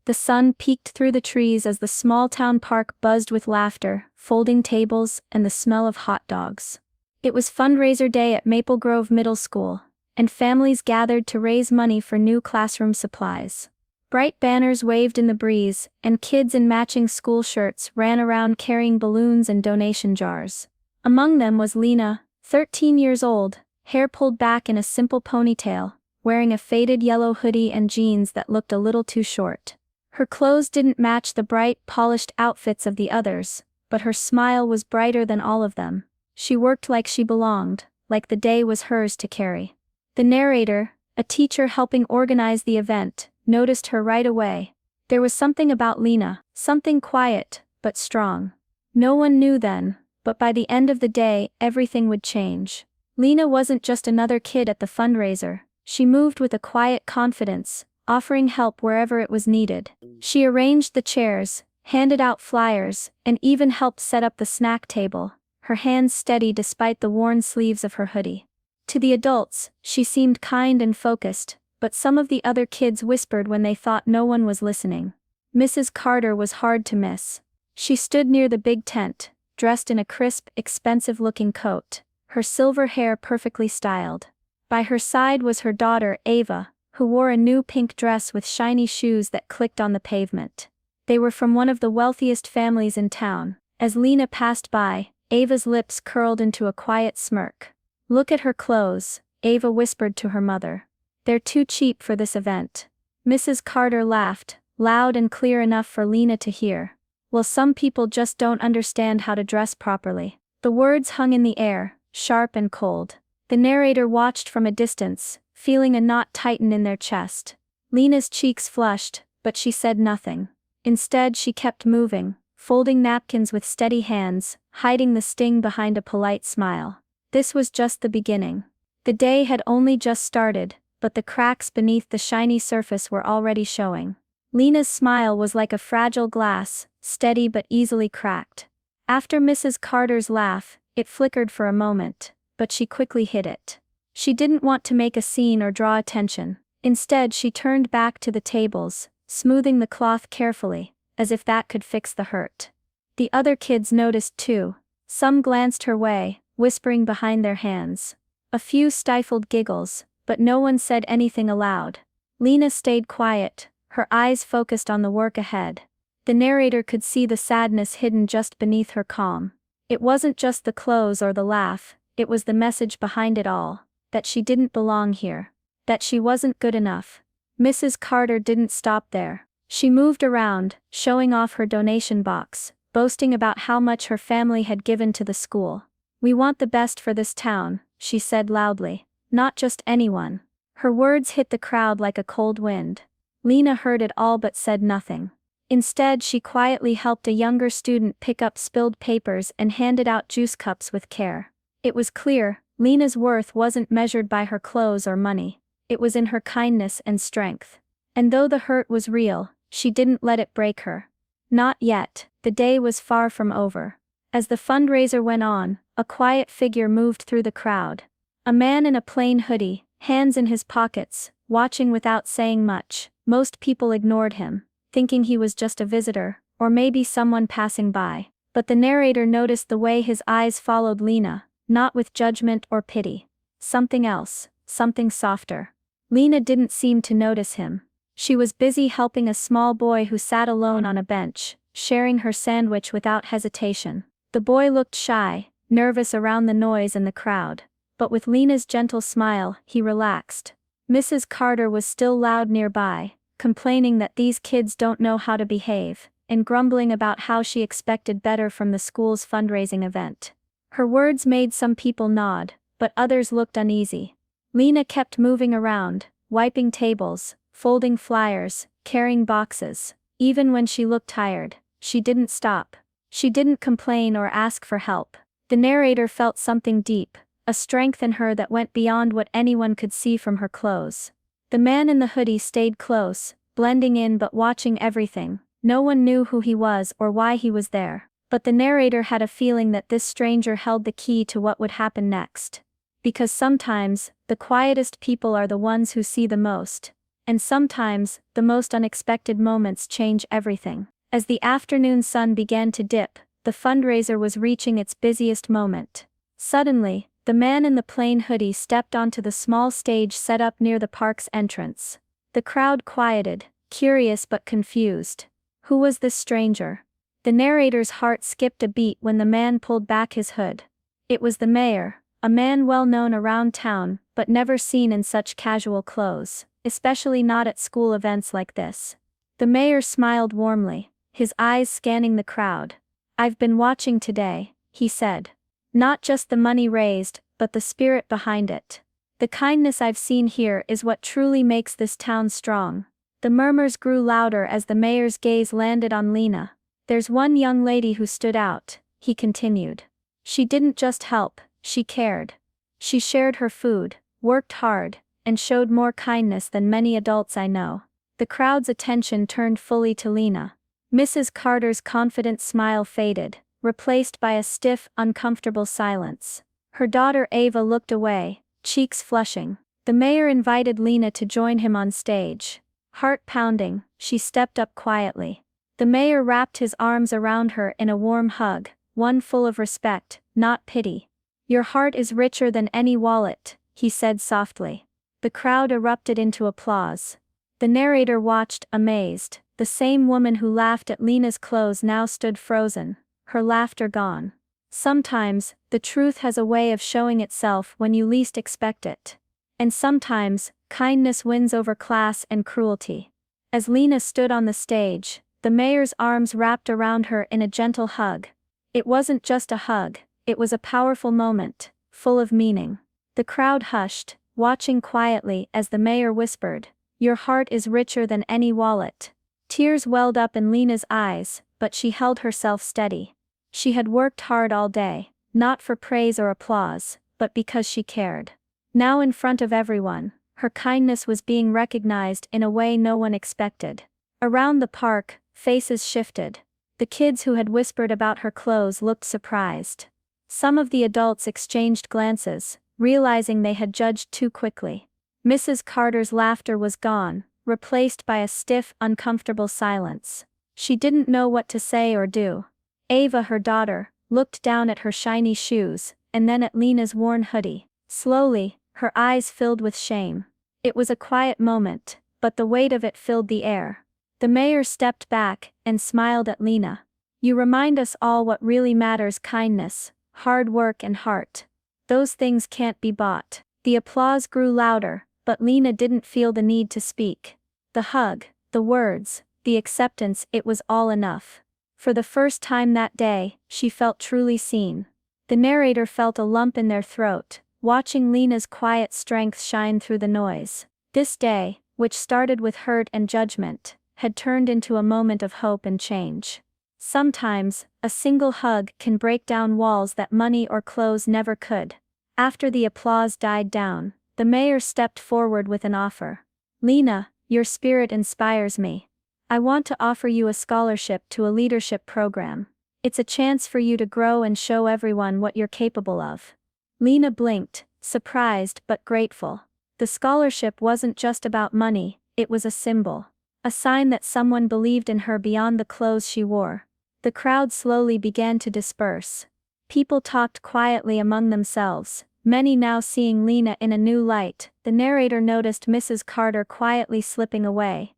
The sun peeked through the trees as the small town park buzzed with laughter, folding tables, and the smell of hot dogs. It was fundraiser day at Maple Grove Middle School, and families gathered to raise money for new classroom supplies. Bright banners waved in the breeze, and kids in matching school shirts ran around carrying balloons and donation jars. Among them was Lena, 13 years old, hair pulled back in a simple ponytail, wearing a faded yellow hoodie and jeans that looked a little too short. Her clothes didn't match the bright, polished outfits of the others, but her smile was brighter than all of them. She worked like she belonged, like the day was hers to carry. The narrator, a teacher helping organize the event, noticed her right away. There was something about Lena, something quiet, but strong. No one knew then, but by the end of the day, everything would change. Lena wasn't just another kid at the fundraiser, she moved with a quiet confidence, offering help wherever it was needed. She arranged the chairs, handed out flyers, and even helped set up the snack table, her hands steady despite the worn sleeves of her hoodie. To the adults, she seemed kind and focused, but some of the other kids whispered when they thought no one was listening. Mrs. Carter was hard to miss. She stood near the big tent, dressed in a crisp, expensive-looking coat, her silver hair perfectly styled. By her side was her daughter, Ava, who wore a new pink dress with shiny shoes that clicked on the pavement. They were from one of the wealthiest families in town. As Lena passed by, Ava's lips curled into a quiet smirk. "Look at her clothes," Ava whispered to her mother. "They're too cheap for this event." Mrs. Carter laughed, loud and clear enough for Lena to hear. "Well, some people just don't understand how to dress properly." The words hung in the air, sharp and cold. The narrator watched from a distance, feeling a knot tighten in their chest. Lena's cheeks flushed, but she said nothing. Instead, she kept moving, folding napkins with steady hands, hiding the sting behind a polite smile. This was just the beginning. The day had only just started, but the cracks beneath the shiny surface were already showing. Lena's smile was like a fragile glass, steady but easily cracked. After Mrs. Carter's laugh, it flickered for a moment, but she quickly hid it. She didn't want to make a scene or draw attention. Instead, she turned back to the tables, smoothing the cloth carefully, as if that could fix the hurt. The other kids noticed too. Some glanced her way, whispering behind their hands. A few stifled giggles, but no one said anything aloud. Lena stayed quiet, her eyes focused on the work ahead. The narrator could see the sadness hidden just beneath her calm. It wasn't just the clothes or the laugh, it was the message behind it all. That she didn't belong here. That she wasn't good enough. Mrs. Carter didn't stop there. She moved around, showing off her donation box, boasting about how much her family had given to the school. "We want the best for this town," she said loudly. "Not just anyone." Her words hit the crowd like a cold wind. Lena heard it all but said nothing. Instead, she quietly helped a younger student pick up spilled papers and handed out juice cups with care. It was clear, Lena's worth wasn't measured by her clothes or money. It was in her kindness and strength. And though the hurt was real, she didn't let it break her. Not yet. The day was far from over. As the fundraiser went on, a quiet figure moved through the crowd. A man in a plain hoodie, hands in his pockets, watching without saying much. Most people ignored him, thinking he was just a visitor, or maybe someone passing by. But the narrator noticed the way his eyes followed Lena, not with judgment or pity. Something else, something softer. Lena didn't seem to notice him. She was busy helping a small boy who sat alone on a bench, sharing her sandwich without hesitation. The boy looked shy, nervous around the noise and the crowd. But with Lena's gentle smile, he relaxed. Mrs. Carter was still loud nearby, complaining that these kids don't know how to behave, and grumbling about how she expected better from the school's fundraising event. Her words made some people nod, but others looked uneasy. Lena kept moving around, wiping tables, folding flyers, carrying boxes. Even when she looked tired, she didn't stop. She didn't complain or ask for help. The narrator felt something deep, a strength in her that went beyond what anyone could see from her clothes. The man in the hoodie stayed close, blending in but watching everything. No one knew who he was or why he was there. But the narrator had a feeling that this stranger held the key to what would happen next. Because sometimes, the quietest people are the ones who see the most. And sometimes, the most unexpected moments change everything. As the afternoon sun began to dip, the fundraiser was reaching its busiest moment. Suddenly, the man in the plain hoodie stepped onto the small stage set up near the park's entrance. The crowd quieted, curious but confused. Who was this stranger? The narrator's heart skipped a beat when the man pulled back his hood. It was the mayor, a man well known around town, but never seen in such casual clothes, especially not at school events like this. The mayor smiled warmly, his eyes scanning the crowd. "I've been watching today," he said. "Not just the money raised, but the spirit behind it. The kindness I've seen here is what truly makes this town strong." The murmurs grew louder as the mayor's gaze landed on Lena. "There's one young lady who stood out," he continued. "She didn't just help, she cared. She shared her food, worked hard, and showed more kindness than many adults I know." The crowd's attention turned fully to Lena. Mrs. Carter's confident smile faded, replaced by a stiff, uncomfortable silence. Her daughter Ava looked away, cheeks flushing. The mayor invited Lena to join him on stage. Heart pounding, she stepped up quietly. The mayor wrapped his arms around her in a warm hug, one full of respect, not pity. "Your heart is richer than any wallet," he said softly. The crowd erupted into applause. The narrator watched, amazed. The same woman who laughed at Lena's clothes now stood frozen, her laughter gone. Sometimes, the truth has a way of showing itself when you least expect it. And sometimes, kindness wins over class and cruelty. As Lena stood on the stage, the mayor's arms wrapped around her in a gentle hug. It wasn't just a hug, it was a powerful moment, full of meaning. The crowd hushed, watching quietly as the mayor whispered, "Your heart is richer than any wallet." Tears welled up in Lena's eyes, but she held herself steady. She had worked hard all day, not for praise or applause, but because she cared. Now in front of everyone, her kindness was being recognized in a way no one expected. Around the park, faces shifted. The kids who had whispered about her clothes looked surprised. Some of the adults exchanged glances, realizing they had judged too quickly. Mrs. Carter's laughter was gone, replaced by a stiff, uncomfortable silence. She didn't know what to say or do. Ava, her daughter, looked down at her shiny shoes, and then at Lena's worn hoodie. Slowly, her eyes filled with shame. It was a quiet moment, but the weight of it filled the air. The mayor stepped back, and smiled at Lena. "You remind us all what really matters: kindness, hard work and heart. Those things can't be bought." The applause grew louder, but Lena didn't feel the need to speak. The hug, the words, the acceptance, it was all enough. For the first time that day, she felt truly seen. The narrator felt a lump in their throat, watching Lena's quiet strength shine through the noise. This day, which started with hurt and judgment, had turned into a moment of hope and change. Sometimes, a single hug can break down walls that money or clothes never could. After the applause died down, the mayor stepped forward with an offer. "Lena, your spirit inspires me. I want to offer you a scholarship to a leadership program. It's a chance for you to grow and show everyone what you're capable of." Lena blinked, surprised but grateful. The scholarship wasn't just about money, it was a symbol. A sign that someone believed in her beyond the clothes she wore. The crowd slowly began to disperse. People talked quietly among themselves, many now seeing Lena in a new light. The narrator noticed Mrs. Carter quietly slipping away.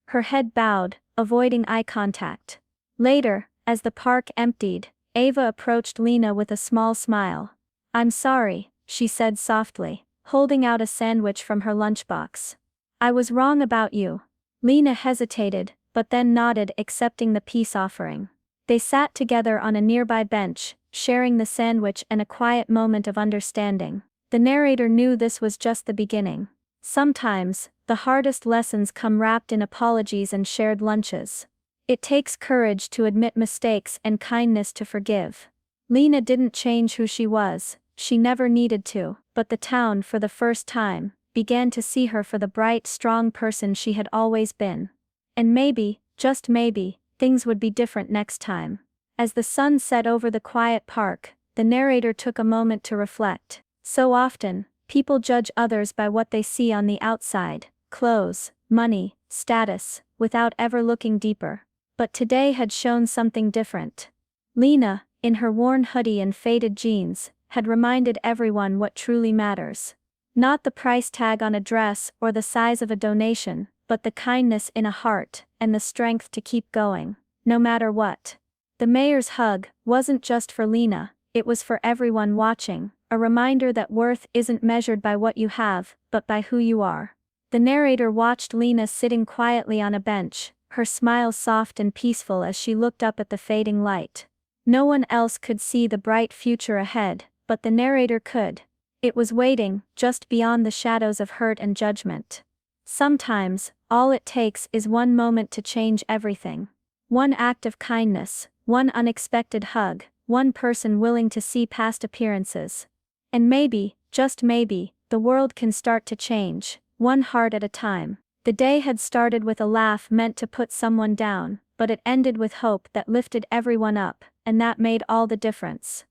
Her head bowed, avoiding eye contact. Later, as the park emptied, Ava approached Lena with a small smile. "I'm sorry," she said softly, holding out a sandwich from her lunchbox. "I was wrong about you." Lena hesitated, but then nodded, accepting the peace offering. They sat together on a nearby bench, sharing the sandwich and a quiet moment of understanding. The narrator knew this was just the beginning. Sometimes, the hardest lessons come wrapped in apologies and shared lunches. It takes courage to admit mistakes and kindness to forgive. Lena didn't change who she was, she never needed to, but the town, for the first time, began to see her for the bright, strong person she had always been. And maybe, just maybe, things would be different next time. As the sun set over the quiet park, the narrator took a moment to reflect. So often, people judge others by what they see on the outside: clothes, money, status, without ever looking deeper. But today had shown something different. Lena, in her worn hoodie and faded jeans, had reminded everyone what truly matters. Not the price tag on a dress or the size of a donation, but the kindness in a heart, and the strength to keep going, no matter what. The mayor's hug wasn't just for Lena, it was for everyone watching, a reminder that worth isn't measured by what you have, but by who you are. The narrator watched Lena sitting quietly on a bench, her smile soft and peaceful as she looked up at the fading light. No one else could see the bright future ahead, but the narrator could. It was waiting, just beyond the shadows of hurt and judgment. Sometimes, all it takes is one moment to change everything. One act of kindness, one unexpected hug, one person willing to see past appearances. And maybe, just maybe, the world can start to change, one heart at a time. The day had started with a laugh meant to put someone down, but it ended with hope that lifted everyone up, and that made all the difference.